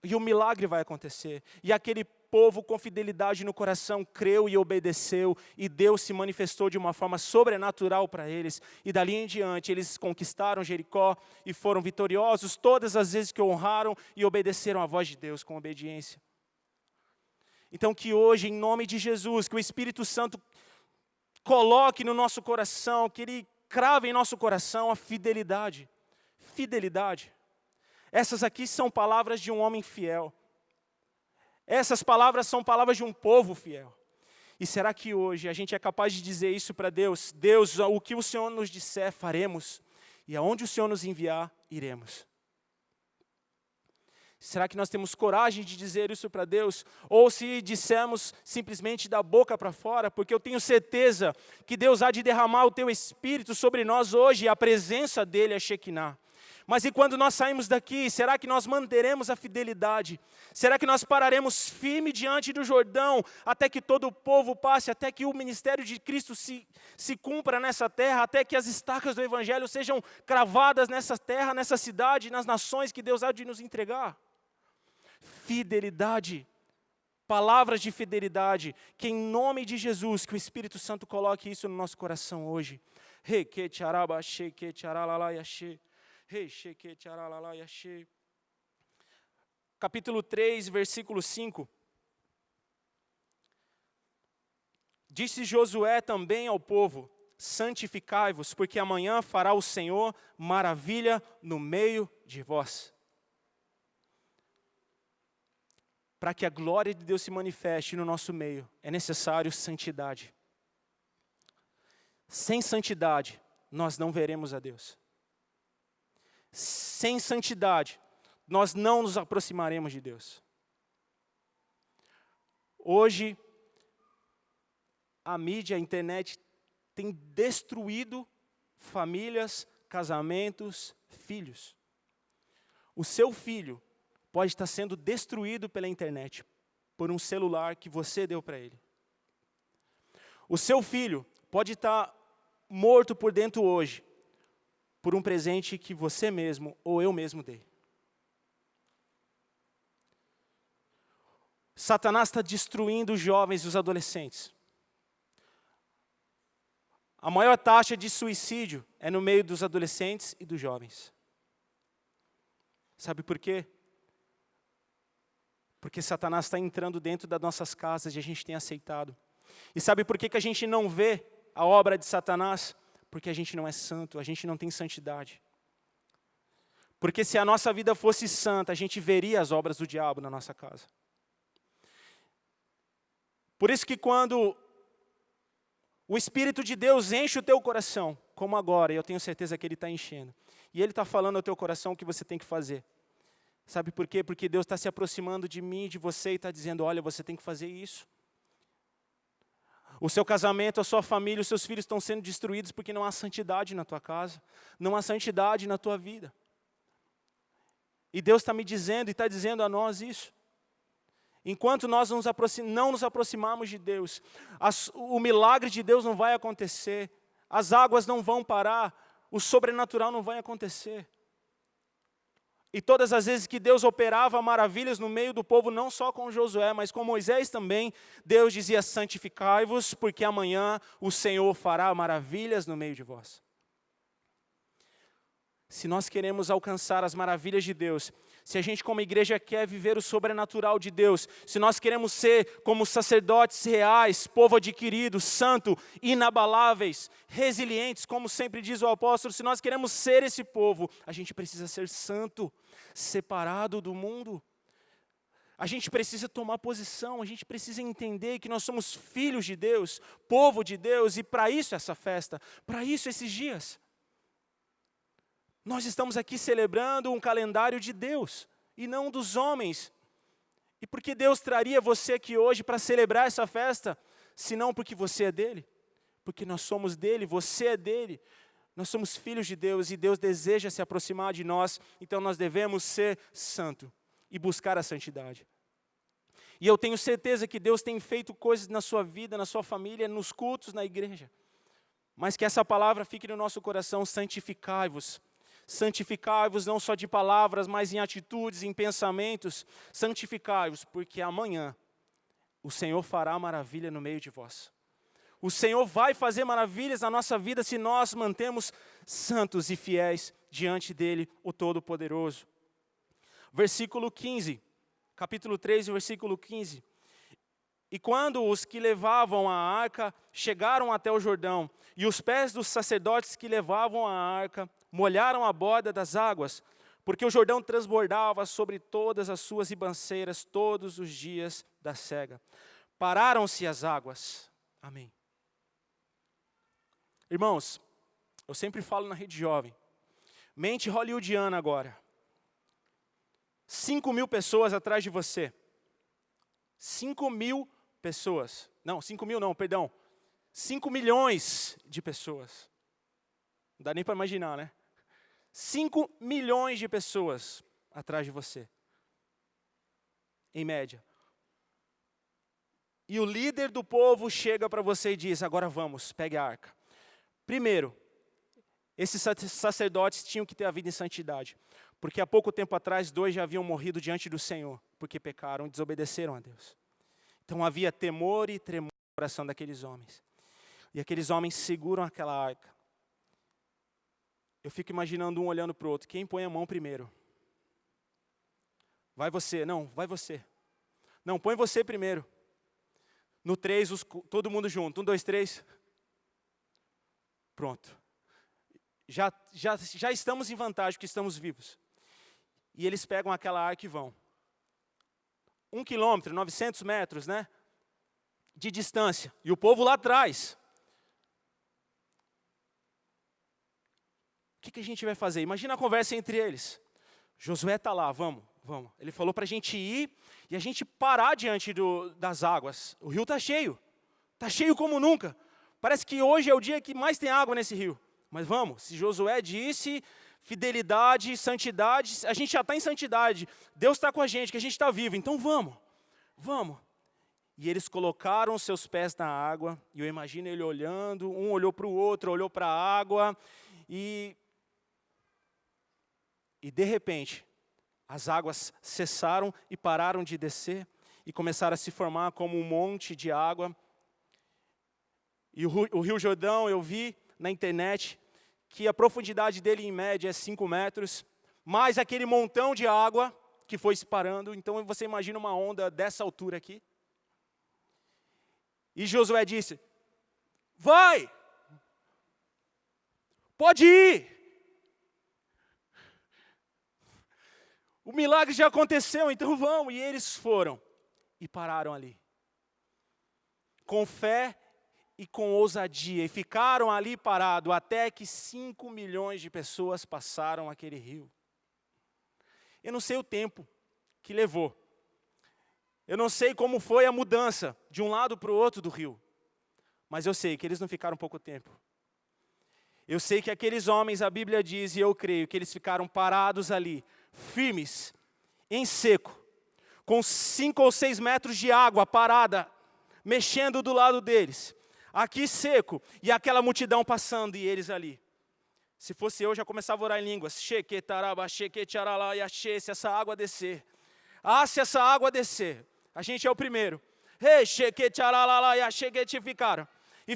Speaker 2: E o milagre vai acontecer, e aquele povo com fidelidade no coração creu e obedeceu, e Deus se manifestou de uma forma sobrenatural para eles, e dali em diante eles conquistaram Jericó e foram vitoriosos todas as vezes que honraram e obedeceram à voz de Deus com obediência. Então que hoje, em nome de Jesus, que o Espírito Santo coloque no nosso coração, que Ele crave em nosso coração a fidelidade. Fidelidade. Essas aqui são palavras de um homem fiel. Essas palavras são palavras de um povo fiel. E será que hoje a gente é capaz de dizer isso para Deus? Deus, o que o Senhor nos disser, faremos. E aonde o Senhor nos enviar, iremos. Será que nós temos coragem de dizer isso para Deus? Ou se dissermos simplesmente da boca para fora? Porque eu tenho certeza que Deus há de derramar o teu Espírito sobre nós hoje, e a presença dEle é Shekinah. Mas e quando nós saímos daqui, será que nós manteremos a fidelidade? Será que nós pararemos firme diante do Jordão, até que todo o povo passe, até que o ministério de Cristo se cumpra nessa terra, até que as estacas do Evangelho sejam cravadas nessa terra, nessa cidade, nas nações que Deus há de nos entregar? Fidelidade, palavras de fidelidade, que em nome de Jesus, que o Espírito Santo coloque isso no nosso coração hoje. Capítulo 3, versículo 5. Disse Josué também ao povo: santificai-vos, porque amanhã fará o Senhor maravilha no meio de vós. Para que a glória de Deus se manifeste no nosso meio, é necessário santidade. Sem santidade, nós não veremos a Deus. Sem santidade, nós não nos aproximaremos de Deus. Hoje, a mídia, a internet, tem destruído famílias, casamentos, filhos. O seu filho pode estar sendo destruído pela internet, por um celular que você deu para ele. O seu filho pode estar morto por dentro hoje, por um presente que você mesmo ou eu mesmo dei. Satanás está destruindo os jovens e os adolescentes. A maior taxa de suicídio é no meio dos adolescentes e dos jovens. Sabe por quê? Porque Satanás está entrando dentro das nossas casas e a gente tem aceitado. E sabe por que a gente não vê a obra de Satanás? Porque a gente não é santo, a gente não tem santidade. Porque se a nossa vida fosse santa, a gente veria as obras do diabo na nossa casa. Por isso que quando o Espírito de Deus enche o teu coração, como agora, e eu tenho certeza que Ele está enchendo, e Ele está falando ao teu coração o que você tem que fazer. Sabe por quê? Porque Deus está se aproximando de mim, de você, e está dizendo, olha, você tem que fazer isso. O seu casamento, a sua família, os seus filhos estão sendo destruídos porque não há santidade na tua casa, não há santidade na tua vida. E Deus está me dizendo e está dizendo a nós isso. Enquanto nós não nos aproximarmos de Deus, o milagre de Deus não vai acontecer, as águas não vão parar, o sobrenatural não vai acontecer. E todas as vezes que Deus operava maravilhas no meio do povo, não só com Josué, mas com Moisés também, Deus dizia, santificai-vos, porque amanhã o Senhor fará maravilhas no meio de vós. Se nós queremos alcançar as maravilhas de Deus, se a gente como igreja quer viver o sobrenatural de Deus, se nós queremos ser como sacerdotes reais, povo adquirido, santo, inabaláveis, resilientes, como sempre diz o apóstolo, se nós queremos ser esse povo, a gente precisa ser santo, separado do mundo. A gente precisa tomar posição, a gente precisa entender que nós somos filhos de Deus, povo de Deus, e para isso essa festa, para isso esses dias. Nós estamos aqui celebrando um calendário de Deus, e não dos homens. E por que Deus traria você aqui hoje para celebrar essa festa, se não porque você é dele? Porque nós somos dele, você é dele. Nós somos filhos de Deus, e Deus deseja se aproximar de nós, então nós devemos ser santo e buscar a santidade. E eu tenho certeza que Deus tem feito coisas na sua vida, na sua família, nos cultos, na igreja. Mas que essa palavra fique no nosso coração, santificai-vos. Santificai-vos não só de palavras, mas em atitudes, em pensamentos. Santificai-vos, porque amanhã o Senhor fará maravilha no meio de vós. O Senhor vai fazer maravilhas na nossa vida se nós mantemos santos e fiéis diante dEle, o Todo-Poderoso. Versículo 15, capítulo 3, versículo 15. E quando os que levavam a arca chegaram até o Jordão, e os pés dos sacerdotes que levavam a arca molharam a borda das águas, porque o Jordão transbordava sobre todas as suas ribanceiras todos os dias da sega. Pararam-se as águas. Amém. Irmãos, eu sempre falo na Rede Jovem, mente hollywoodiana agora. 5.000 pessoas atrás de você. 5.000 pessoas. Não, 5.000 não, perdão. 5 milhões de pessoas. Não dá nem para imaginar, né? 5 milhões de pessoas atrás de você. Em média. E o líder do povo chega para você e diz, agora vamos, pegue a arca. Primeiro, esses sacerdotes tinham que ter a vida em santidade. Porque há pouco tempo atrás, 2 já haviam morrido diante do Senhor, porque pecaram e desobedeceram a Deus. Então havia temor e tremor no coração daqueles homens. E aqueles homens seguram aquela arca. Eu fico imaginando um olhando para o outro. Quem põe a mão primeiro? Vai você. Não, vai você. Não, põe você primeiro. No 3, todo mundo junto. 1, 2, 3. Pronto. Já estamos em vantagem, porque estamos vivos. E eles pegam aquela arca e vão. 1 quilômetro, 900 metros, né? De distância. E o povo lá atrás. O que a gente vai fazer? Imagina a conversa entre eles. Josué está lá, vamos. Ele falou para a gente ir e a gente parar diante das águas. O rio está cheio como nunca. Parece que hoje é o dia que mais tem água nesse rio. Mas vamos, se Josué disse fidelidade, santidade, a gente já está em santidade. Deus está com a gente, que a gente está vivo, então vamos. E eles colocaram seus pés na água, e eu imagino ele olhando, um olhou para o outro, olhou para a água, e de repente, as águas cessaram e pararam de descer, e começaram a se formar como um monte de água. E o Rio Jordão, eu vi na internet, que a profundidade dele em média é 5 metros, mais aquele montão de água que foi se parando. Então você imagina uma onda dessa altura aqui. E Josué disse, vai, pode ir. O milagre já aconteceu, então vamos. E eles foram e pararam ali. Com fé e com ousadia. E ficaram ali parados até que 5 milhões de pessoas passaram aquele rio. Eu não sei o tempo que levou. Eu não sei como foi a mudança de um lado para o outro do rio. Mas eu sei que eles não ficaram pouco tempo. Eu sei que aqueles homens, a Bíblia diz, e eu creio, que eles ficaram parados ali, firmes, em seco, com 5 ou 6 metros de água parada, mexendo do lado deles. Aqui seco, e aquela multidão passando, e eles ali. Se fosse eu, já começava a orar em línguas. Se essa água descer. Se essa água descer. A gente é o primeiro. Ficaram. E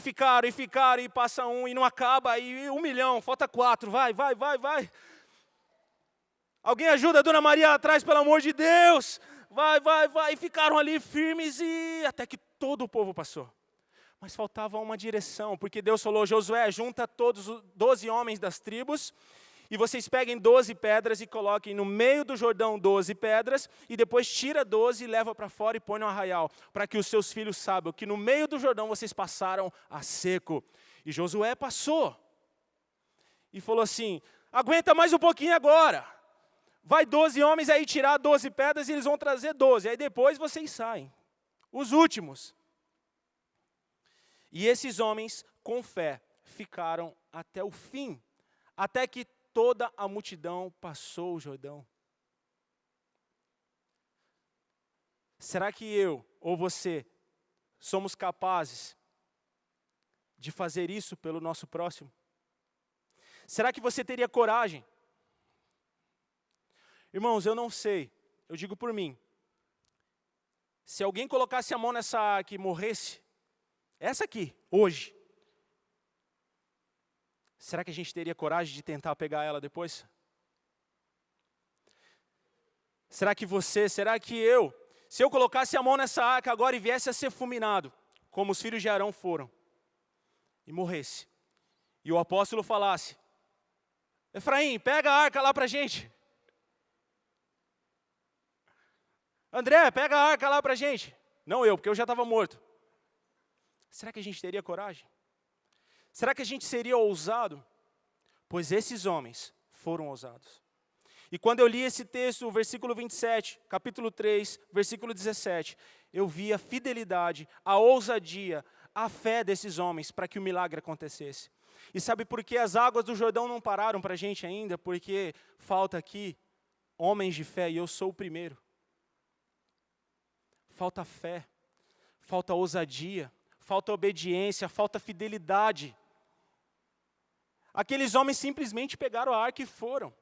Speaker 2: ficaram, e passa um, e não acaba, e 1 milhão, falta 4, vai. Alguém ajuda a Dona Maria atrás, pelo amor de Deus. Vai, e ficaram ali firmes, e até que todo o povo passou. Mas faltava uma direção, porque Deus falou, Josué, junta todos os 12 homens das tribos, e vocês peguem 12 pedras e coloquem no meio do Jordão 12 pedras, e depois tira 12 e leva para fora e põe no arraial, para que os seus filhos saibam que no meio do Jordão vocês passaram a seco. E Josué passou, e falou assim, aguenta mais um pouquinho agora, vai 12 homens aí tirar 12 pedras e eles vão trazer 12, aí depois vocês saem, os últimos. E esses homens, com fé, ficaram até o fim, até que toda a multidão passou o Jordão. Será que eu ou você somos capazes de fazer isso pelo nosso próximo? Será que você teria coragem? Irmãos, eu não sei, eu digo por mim. Se alguém colocasse a mão nessa arca e morresse, essa aqui, hoje, será que a gente teria coragem de tentar pegar ela depois? Será que eu, se eu colocasse a mão nessa arca agora e viesse a ser fulminado, como os filhos de Arão foram, e morresse, e o apóstolo falasse, Efraim, pega a arca lá para a gente. André, pega a arca lá para a gente. Não eu, porque eu já estava morto. Será que a gente teria coragem? Será que a gente seria ousado? Pois esses homens foram ousados. E quando eu li esse texto, o versículo 27, capítulo 3, versículo 17, eu vi a fidelidade, a ousadia, a fé desses homens para que o milagre acontecesse. E sabe por que as águas do Jordão não pararam para a gente ainda? Porque falta aqui homens de fé, e eu sou o primeiro. Falta fé, falta ousadia, falta obediência, falta fidelidade. Aqueles homens simplesmente pegaram a arca e foram.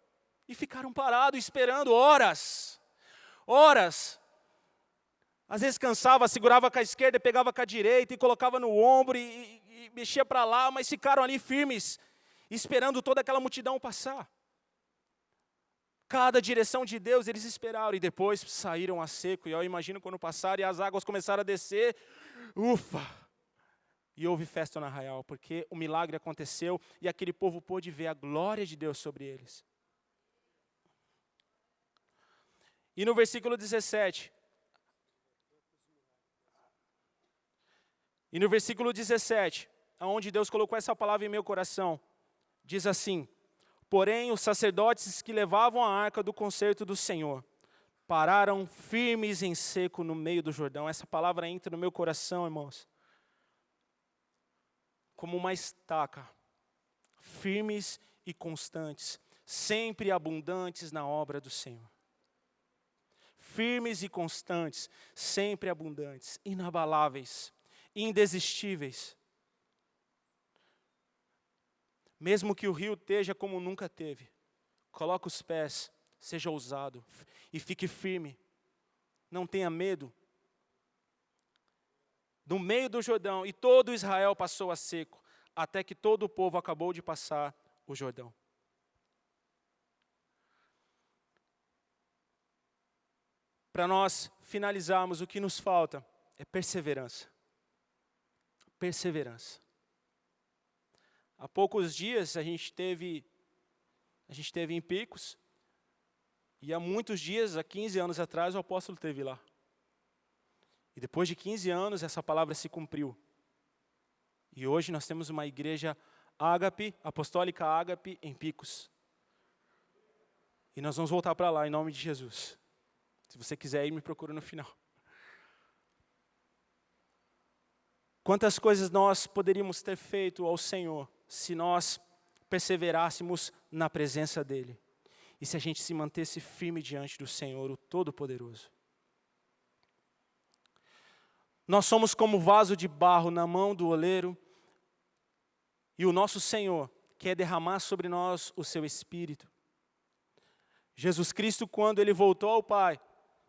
Speaker 2: E ficaram parados, esperando horas. Às vezes cansava, segurava com a esquerda, pegava com a direita e colocava no ombro e mexia para lá, mas ficaram ali firmes, esperando toda aquela multidão passar. Cada direção de Deus eles esperaram e depois saíram a seco. E eu imagino quando passaram e as águas começaram a descer, ufa! E houve festa no arraial, porque o milagre aconteceu e aquele povo pôde ver a glória de Deus sobre eles. E no versículo 17, aonde Deus colocou essa palavra em meu coração, diz assim, porém os sacerdotes que levavam a arca do concerto do Senhor, pararam firmes em seco no meio do Jordão. Essa palavra entra no meu coração, irmãos, como uma estaca, firmes e constantes, sempre abundantes na obra do Senhor. Firmes e constantes, sempre abundantes, inabaláveis, indesistíveis. Mesmo que o rio esteja como nunca teve, coloque os pés, seja ousado e fique firme. Não tenha medo. No meio do Jordão, e todo Israel passou a seco, até que todo o povo acabou de passar o Jordão. Para nós finalizarmos, o que nos falta é perseverança. Perseverança. Há poucos dias a gente teve em Picos, E há muitos dias, há 15 anos atrás, o apóstolo esteve lá. E depois de 15 anos, essa palavra se cumpriu. E hoje nós temos uma igreja Ágape, apostólica Ágape, em Picos. E nós vamos voltar para lá, em nome de Jesus. Se você quiser ir, me procura no final. Quantas coisas nós poderíamos ter feito ao Senhor, se nós perseverássemos na presença dEle. E se a gente se mantesse firme diante do Senhor, o Todo-Poderoso. Nós somos como vaso de barro na mão do oleiro, e o nosso Senhor quer derramar sobre nós o seu Espírito. Jesus Cristo, quando Ele voltou ao Pai,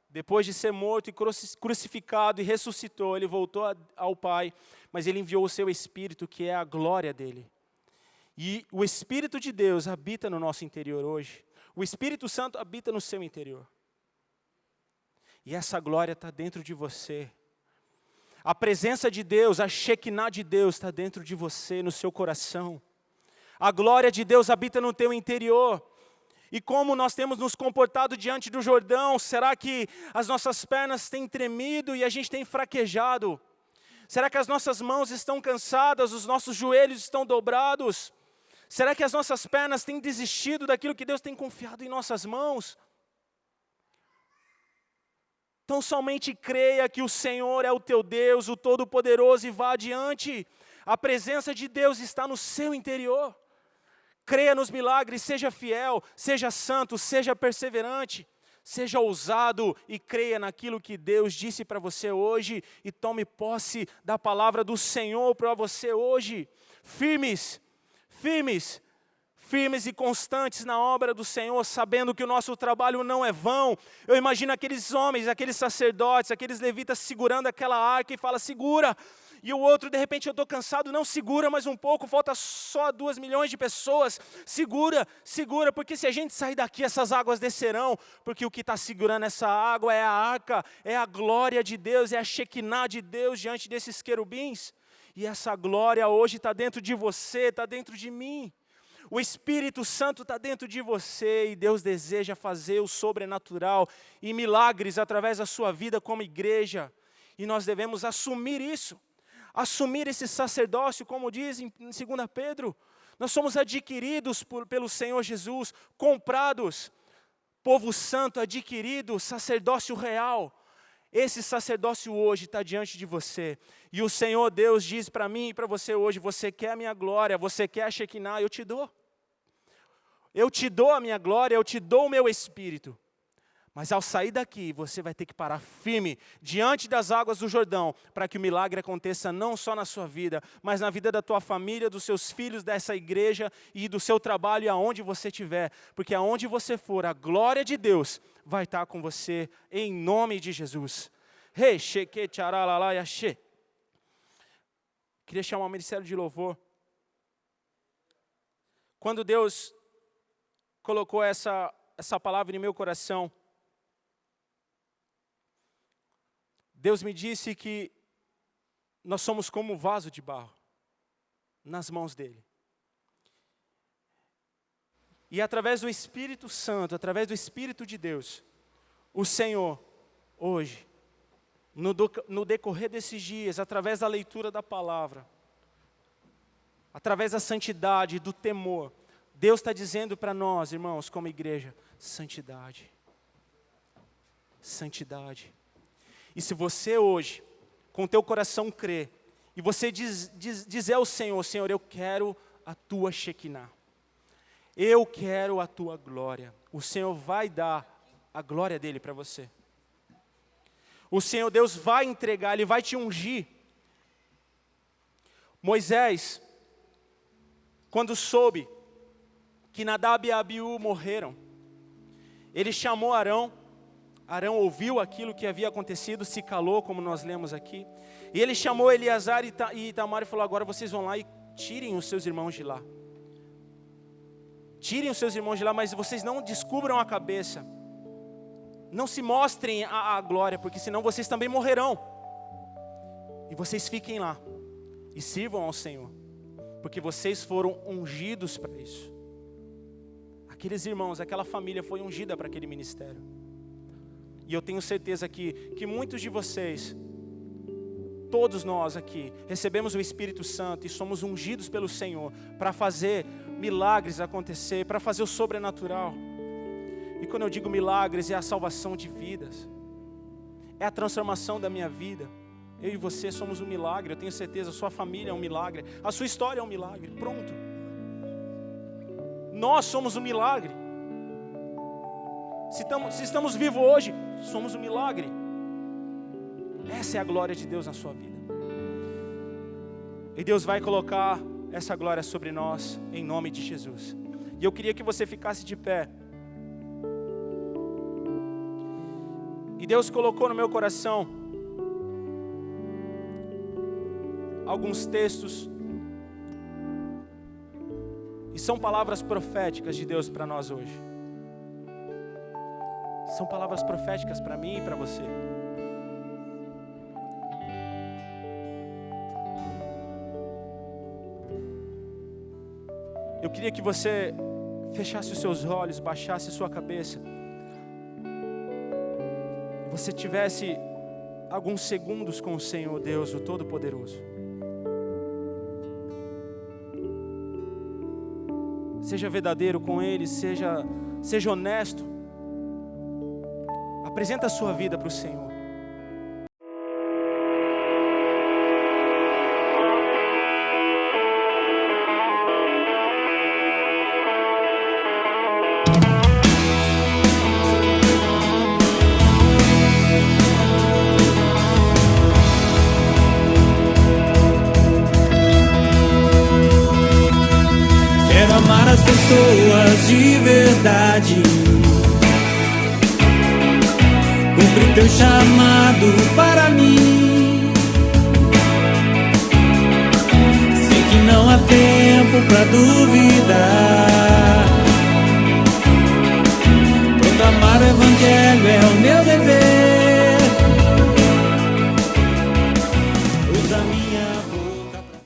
Speaker 2: depois de ser morto e crucificado e ressuscitou, Ele voltou ao Pai, mas Ele enviou o seu Espírito, que é a glória dEle. E o Espírito de Deus habita no nosso interior hoje. O Espírito Santo habita no seu interior. E essa glória está dentro de você. A presença de Deus, a Shekinah de Deus está dentro de você, no seu coração. A glória de Deus habita no teu interior. E como nós temos nos comportado diante do Jordão, será que as nossas pernas têm tremido e a gente tem fraquejado? Será que as nossas mãos estão cansadas, os nossos joelhos estão dobrados? Será que as nossas pernas têm desistido daquilo que Deus tem confiado em nossas mãos? Então somente creia que o Senhor é o teu Deus, o Todo-Poderoso, e vá adiante. A presença de Deus está no seu interior. Creia nos milagres, seja fiel, seja santo, seja perseverante, seja ousado e creia naquilo que Deus disse para você hoje e tome posse da palavra do Senhor para você hoje. Firmes e constantes na obra do Senhor, sabendo que o nosso trabalho não é vão. Eu imagino aqueles homens, aqueles sacerdotes, aqueles levitas segurando aquela arca e fala, segura. E o outro, de repente, eu estou cansado, não, segura mais um pouco, falta só 2 milhões de pessoas. Segura, porque se a gente sair daqui, essas águas descerão. Porque o que está segurando essa água é a arca, é a glória de Deus, é a Shekinah de Deus diante desses querubins. E essa glória hoje está dentro de você, está dentro de mim. O Espírito Santo está dentro de você e Deus deseja fazer o sobrenatural e milagres através da sua vida como igreja. E nós devemos assumir isso, assumir esse sacerdócio, como diz em 2 Pedro. Nós somos adquiridos pelo Senhor Jesus, comprados, povo santo adquirido, sacerdócio real. Esse sacerdócio hoje está diante de você. E o Senhor Deus diz para mim e para você hoje, você quer a minha glória, você quer a Shekinah, eu te dou. Eu te dou a minha glória, eu te dou o meu Espírito. Mas ao sair daqui, você vai ter que parar firme diante das águas do Jordão, para que o milagre aconteça não só na sua vida, mas na vida da tua família, dos seus filhos, dessa igreja e do seu trabalho e aonde você estiver. Porque aonde você for, a glória de Deus vai estar com você, em nome de Jesus. Queria chamar o ministério de louvor. Quando Deus colocou essa palavra em meu coração, Deus me disse que nós somos como um vaso de barro nas mãos dEle. E através do Espírito Santo, através do Espírito de Deus, o Senhor, hoje, no decorrer desses dias, através da leitura da palavra, através da santidade, do temor, Deus está dizendo para nós, irmãos, como igreja, santidade. Santidade. E se você hoje, com o teu coração crer, e você dizer ao Senhor, Senhor, eu quero a tua Shekinah. Eu quero a tua glória. O Senhor vai dar a glória dEle para você. O Senhor Deus vai entregar, Ele vai te ungir. Moisés, quando soube que Nadab e Abiú morreram, ele chamou Arão. Arão ouviu aquilo que havia acontecido, se calou, como nós lemos aqui. E ele chamou Eleazar e Itamar e falou, agora vocês vão lá e tirem os seus irmãos de lá. Tirem os seus irmãos de lá, mas vocês não descubram a cabeça. Não se mostrem a glória, porque senão vocês também morrerão. E vocês fiquem lá e sirvam ao Senhor, porque vocês foram ungidos para isso. aqueles irmãos, aquela família foi ungida para aquele ministério. E eu tenho certeza que muitos de vocês, todos nós aqui, recebemos o Espírito Santo e somos ungidos pelo Senhor para fazer milagres acontecer, para fazer o sobrenatural. E quando eu digo milagres, é a salvação de vidas, é a transformação da minha vida. Eu e você somos um milagre, eu tenho certeza, a sua família é um milagre, a sua história é um milagre, pronto. Nós somos um milagre. Se estamos vivos hoje, somos um milagre. Essa é a glória de Deus na sua vida. E Deus vai colocar essa glória sobre nós, em nome de Jesus. E eu queria que você ficasse de pé. E Deus colocou no meu coração alguns textos, e são palavras proféticas de Deus para nós hoje. São palavras proféticas para mim e para você. Eu queria que você fechasse os seus olhos, baixasse sua cabeça, você tivesse alguns segundos com o Senhor Deus, o Todo-Poderoso. Seja verdadeiro com Ele, seja honesto. Apresenta a sua vida para o Senhor.
Speaker 1: Quero amar as pessoas de verdade, cumprir teu chamado para mim.